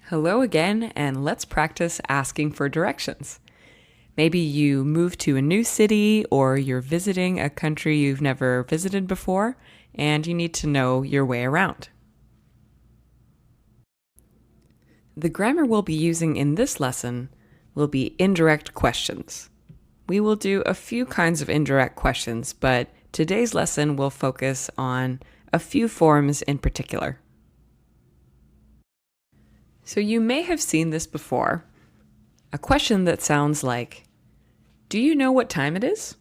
Hello again, and let's practice asking for directions. Maybe you moved to a new city or you're visiting a country you've never visited before, and you need to know your way around. The grammar we'll be using in this lesson will be indirect questions. We will do a few kinds of indirect questions, but today's lesson will focus on a few forms in particular. So you may have seen this before, a question that sounds like, "Do you know what time it is?"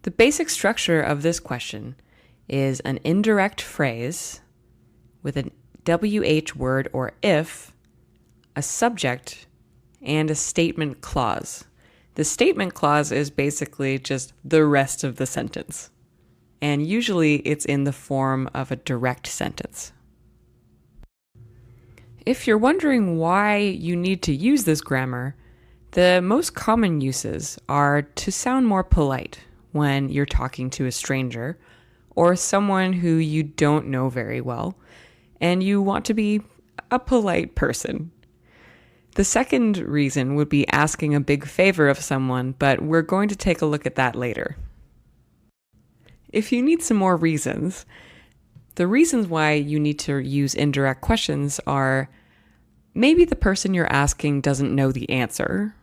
The basic structure of this question is an indirect phrase with a WH word or if, a subject, and a statement clause. The statement clause is basically just the rest of the sentence, and usually it's in the form of a direct sentence. If you're wondering why you need to use this grammar, the most common uses are to sound more polite when you're talking to a stranger or someone who you don't know very well, and you want to be a polite person. The second reason would be asking a big favor of someone, but we're going to take a look at that later. If you need some more reasons, the reasons why you need to use indirect questions are maybe the person you're asking doesn't know the answer,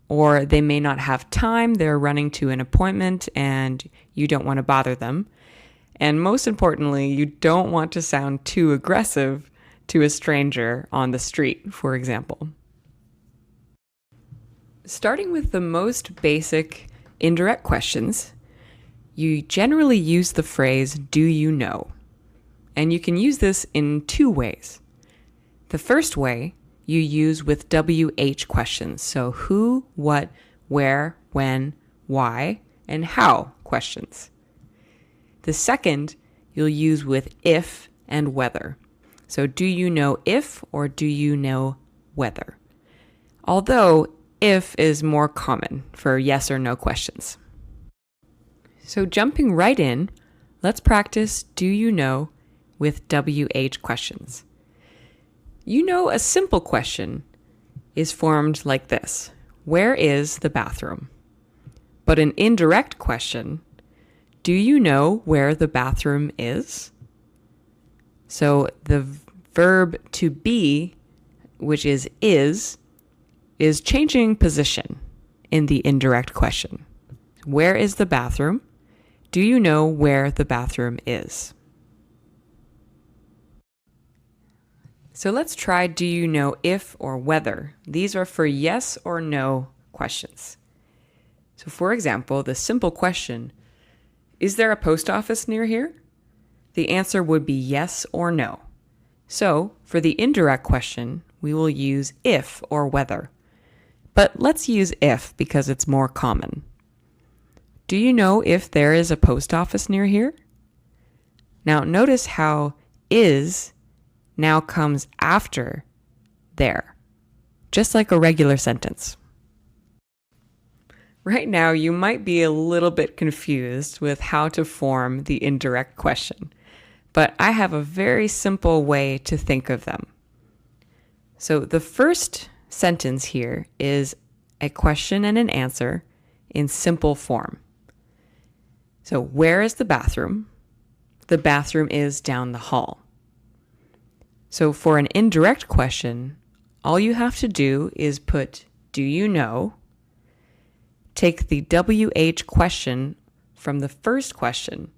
or they may not have time, they're running to an appointment and you don't want to bother them. And most importantly, you don't want to sound too aggressive to a stranger on the street, for example. Starting with the most basic indirect questions, you generally use the phrase, "Do you know?" And you can use this in two ways. The first way you use with WH questions, so who, what, where, when, why, and how questions. The second you'll use with if and whether. So do you know if or do you know whether? Although if is more common for yes or no questions. So jumping right in, let's practice do you know with WH questions. You know, a simple question is formed like this: where is the bathroom? But an indirect question, do you know where the bathroom is? So the verb to be, which is changing position in the indirect question. Where is the bathroom? Do you know where the bathroom is? So let's try do you know if or whether. These are for yes or no questions. So for example, the simple question, is there a post office near here? The answer would be yes or no. So for the indirect question, we will use if or whether. But let's use if because it's more common. Do you know if there is a post office near here? Now notice how is now comes after there, just like a regular sentence. Right now, you might be a little bit confused with how to form the indirect question, but I have a very simple way to think of them. So the first sentence here is a question and an answer in simple form. So where is the bathroom? The bathroom is down the hall. So for an indirect question, all you have to do is put do you know, take the WH question from the first question,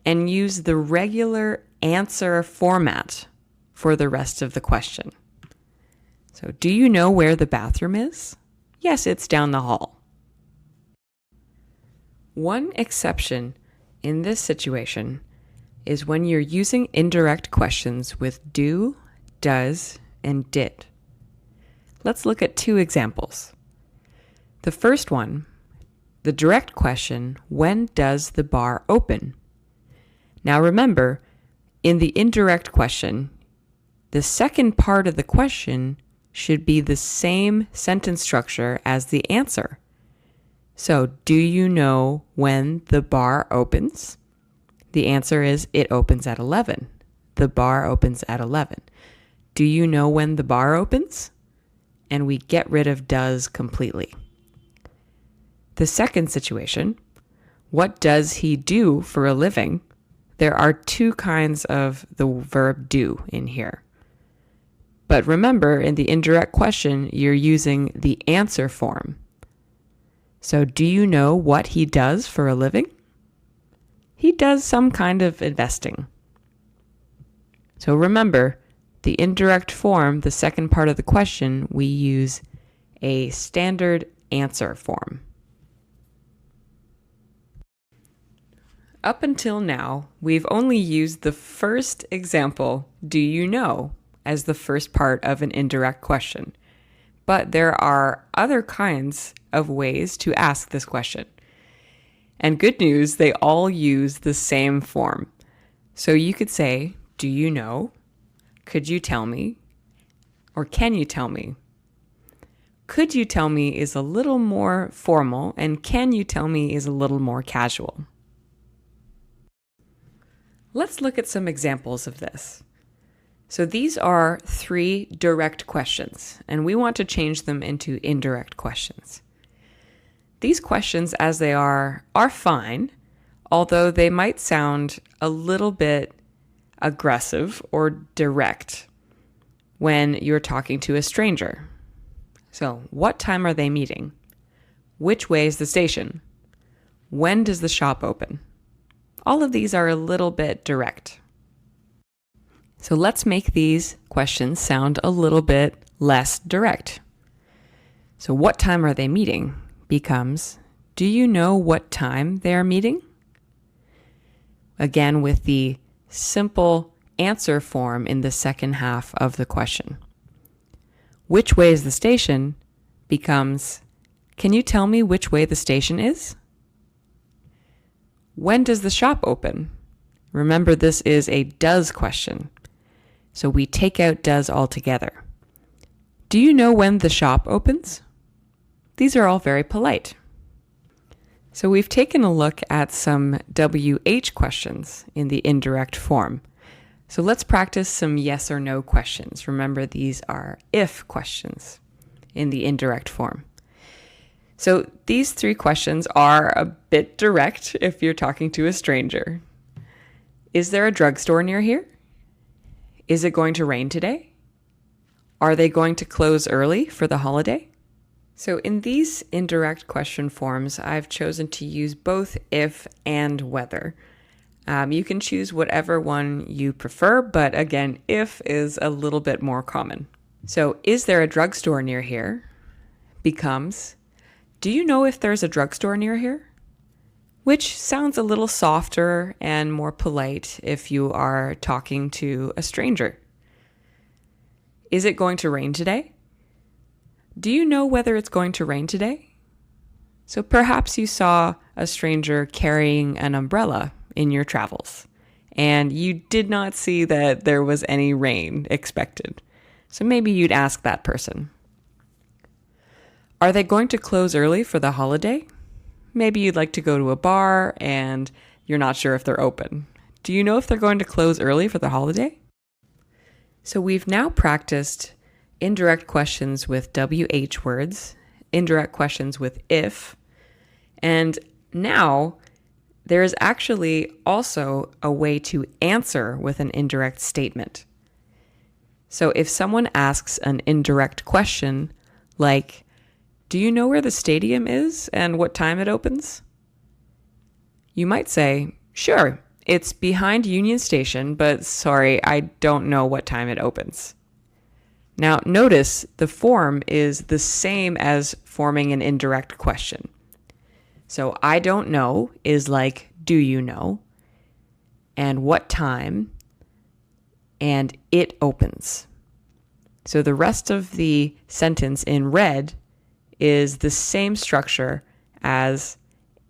and use the regular answer format for the rest of the question. So do you know where the bathroom is? Yes, it's down the hall. One exception in this situation is when you're using indirect questions with do, does, and did. Let's look at two examples. The first one, the direct question, when does the bar open? Now remember, in the indirect question, the second part of the question should be the same sentence structure as the answer. So, do you know when the bar opens? The answer is it opens at 11. The bar opens at 11. do you know when the bar opens? And we get rid of does completely. The second situation, what does he do for a living? There are two kinds of the verb do in here. But remember, in the indirect question, you're using the answer form. So do you know what he does for a living? He does some kind of investing. So remember, the indirect form, the second part of the question, we use a standard answer form. Up until now, we've only used the first example, do you know, as the first part of an indirect question. But there are other kinds of ways to ask this question. And good news, they all use the same form. So you could say, do you know? Could you tell me? Or can you tell me? Could you tell me is a little more formal, and can you tell me is a little more casual. Let's look at some examples of this. So these are 3 direct questions, and we want to change them into indirect questions. These questions, as they are fine, although they might sound a little bit aggressive or direct when you're talking to a stranger. So, what time are they meeting? Which way is the station? When does the shop open? All of these are a little bit direct. So let's make these questions sound a little bit less direct. So what time are they meeting becomes, do you know what time they are meeting? Again, with the simple answer form in the second half of the question. Which way is the station becomes, can you tell me which way the station is? When does the shop open? Remember, this is a does question. So we take out does altogether. Do you know when the shop opens? These are all very polite. So we've taken a look at some WH questions in the indirect form. So let's practice some yes or no questions. Remember, these are if questions in the indirect form. So these 3 questions are a bit direct if you're talking to a stranger. Is there a drugstore near here? Is it going to rain today? Are they going to close early for the holiday? So in these indirect question forms, I've chosen to use both if and whether. You can choose whatever one you prefer, but again, if is a little bit more common. So is there a drugstore near here? Becomes, do you know if there's a drugstore near here? Which sounds a little softer and more polite if you are talking to a stranger. Is it going to rain today? Do you know whether it's going to rain today? So perhaps you saw a stranger carrying an umbrella in your travels, and you did not see that there was any rain expected. So maybe you'd ask that person. Are they going to close early for the holiday? Maybe you'd like to go to a bar and you're not sure if they're open. Do you know if they're going to close early for the holiday? So we've now practiced indirect questions with WH words, indirect questions with if, and now there is actually also a way to answer with an indirect statement. So if someone asks an indirect question like, do you know where the stadium is and what time it opens? You might say, sure, it's behind Union Station, but sorry, I don't know what time it opens. Now, notice the form is the same as forming an indirect question. So I don't know is like, do you know? And what time? And it opens. So the rest of the sentence in red is the same structure as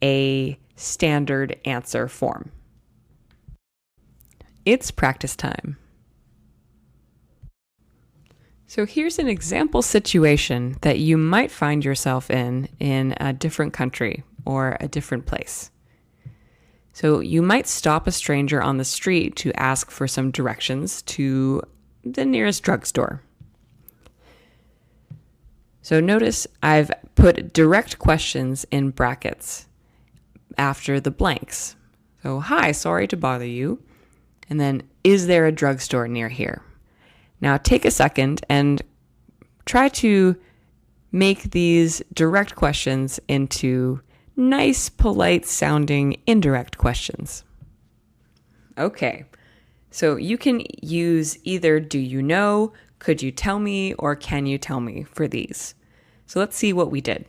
a standard answer form. It's practice time. So here's an example situation that you might find yourself in a different country or a different place. So you might stop a stranger on the street to ask for some directions to the nearest drugstore. So notice I've put direct questions in brackets after the blanks. So, hi, sorry to bother you. And then, is there a drugstore near here? Now take a second and try to make these direct questions into nice, polite sounding indirect questions. Okay, so you can use either do you know, could you tell me, or can you tell me for these. So let's see what we did.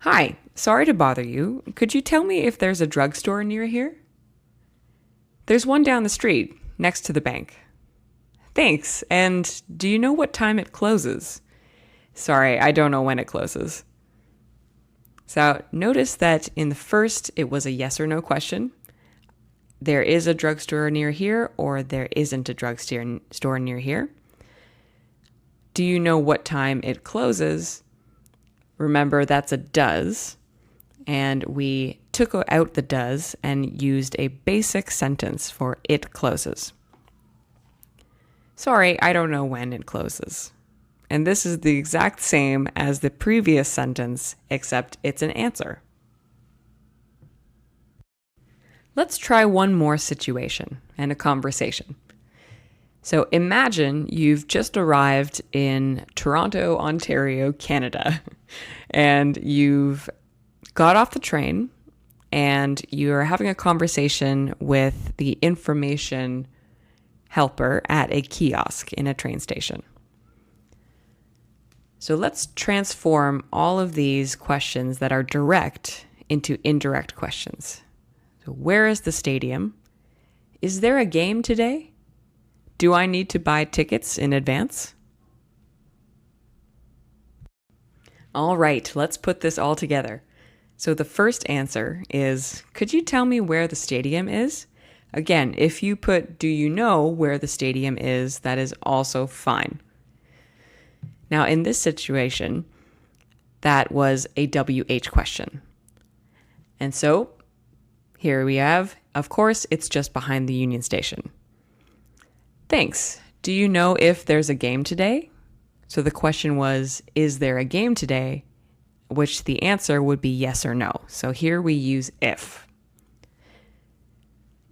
Hi, sorry to bother you. Could you tell me if there's a drugstore near here? There's one down the street, next to the bank. Thanks, and do you know what time it closes? Sorry, I don't know when it closes. So notice that in the first, it was a yes or no question. There is a drugstore near here, or there isn't a drugstore near here. Do you know what time it closes? Remember, that's a does. And we took out the does and used a basic sentence for it closes. Sorry, I don't know when it closes. And this is the exact same as the previous sentence, except it's an answer. Let's try one more situation and a conversation. So imagine you've just arrived in Toronto, Ontario, Canada, and you've got off the train and you're having a conversation with the information helper at a kiosk in a train station. So let's transform all of these questions that are direct into indirect questions. So where is the stadium? Is there a game today? Do I need to buy tickets in advance? All right, let's put this all together. So the first answer is, could you tell me where the stadium is? Again, if you put, do you know where the stadium is, that is also fine. Now, in this situation, that was a WH question. And so here we have, of course, it's just behind the Union Station. Thanks. Do you know if there's a game today? So the question was, is there a game today? Which the answer would be yes or no. So here we use if.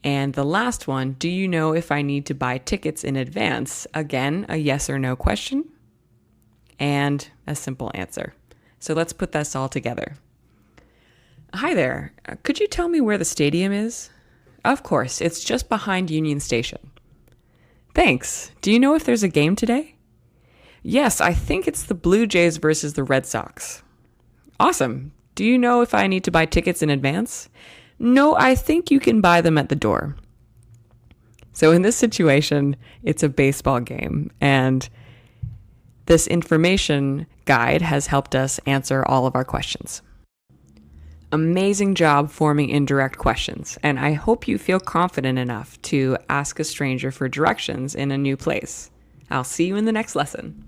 And the last one, do you know if I need to buy tickets in advance? Again, a yes or no question and a simple answer. So let's put this all together. Hi there. Could you tell me where the stadium is? Of course, it's just behind Union Station. Thanks. Do you know if there's a game today? Yes, I think it's the Blue Jays versus the Red Sox. Awesome. Do you know if I need to buy tickets in advance? No, I think you can buy them at the door. So in this situation, it's a baseball game, and this information guide has helped us answer all of our questions. Amazing job forming indirect questions, and I hope you feel confident enough to ask a stranger for directions in a new place. I'll see you in the next lesson.